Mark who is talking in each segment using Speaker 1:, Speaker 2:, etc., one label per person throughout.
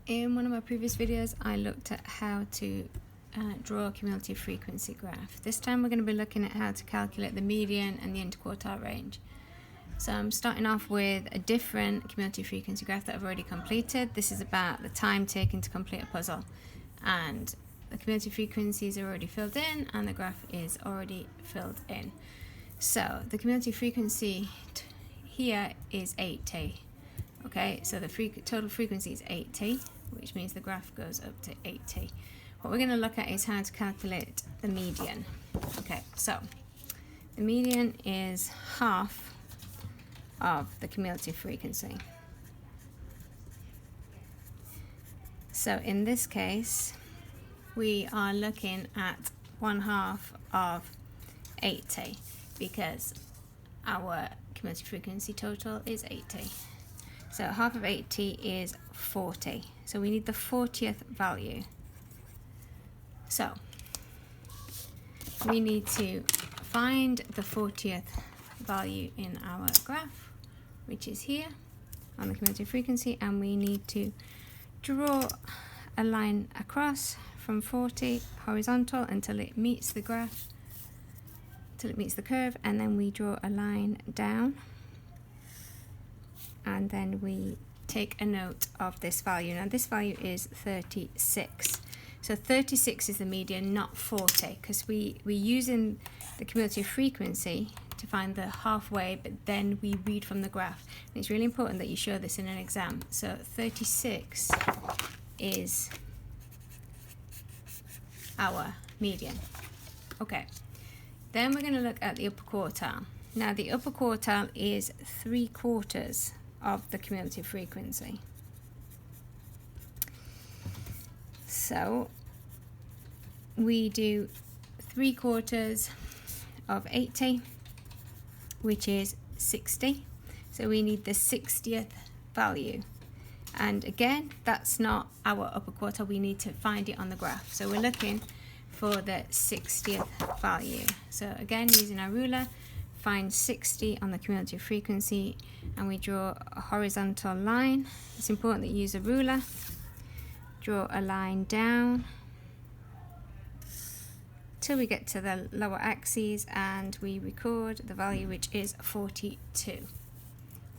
Speaker 1: In one of my previous videos, I looked at how to draw a cumulative frequency graph. This time we're going to be looking at how to calculate the median and the interquartile range. So I'm starting off with a different cumulative frequency graph that I've already completed. This is about the time taken to complete a puzzle. And the cumulative frequencies are already filled in and the graph is already filled in. So the cumulative frequency here is 8t. Okay, so the total frequency is 8t, which means the graph goes up to 8t. What we're going to look at is how to calculate the median. Okay, so the median is half of the cumulative frequency. So in this case, we are looking at 1/2 of 8t because our cumulative frequency total is 8t. So half of 8t is 40. So we need the 40th value. So we need to find the 40th value in our graph, which is here on the cumulative frequency, and we need to draw a line across from 40 horizontal until it meets the graph, until it meets the curve, and then we draw a line down, and then we take a note of this value. Now this value is 36. So 36 is the median, not 40, because we're using the cumulative frequency to find the halfway, but then we read from the graph. And it's really important that you show this in an exam. So 36 is our median. Okay, then we're going to look at the upper quartile. Now the upper quartile is 3/4 of the cumulative frequency. So we do 3/4 of 80, which is 60. So we need the 60th value. And again, that's not our upper quartile. We need to find it on the graph. So we're looking for the 60th value. So again, using our ruler, find 60 on the cumulative frequency, and we draw a horizontal line. It's important that you use a ruler. Draw a line down till we get to the lower axis, and we record the value, which is 42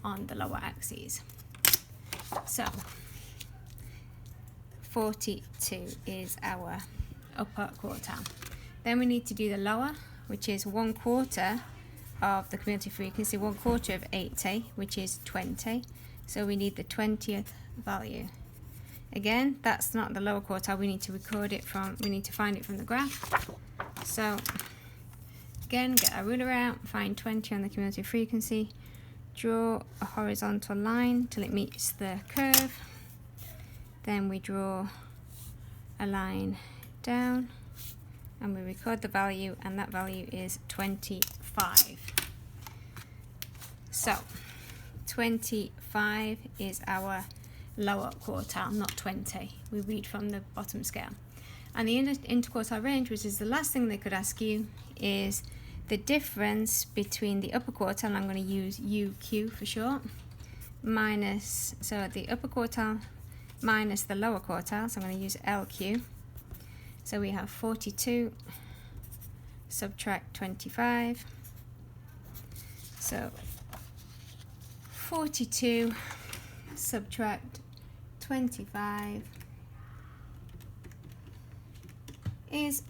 Speaker 1: on the lower axis. So 42 is our upper quartile. Then we need to do the lower, which is 1/4 of the cumulative frequency, 1/4 of 80, which is 20. So we need the 20th value. Again, that's not the lower quartile. We need to record it from, we need to find it from the graph. So again, get our ruler out, find 20 on the cumulative frequency, draw a horizontal line till it meets the curve. Then we draw a line down and we record the value, and that value is 25. So 25 is our lower quartile, not 20. We read from the bottom scale. And the interquartile range, which is the last thing they could ask you, is the difference between the upper quartile, I'm going to use UQ for short, minus, so the upper quartile minus the lower quartile, so I'm going to use LQ. So we have 42 subtract 25. So 42 subtract 25 is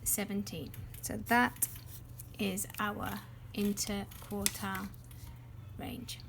Speaker 1: 17. So that is our interquartile range.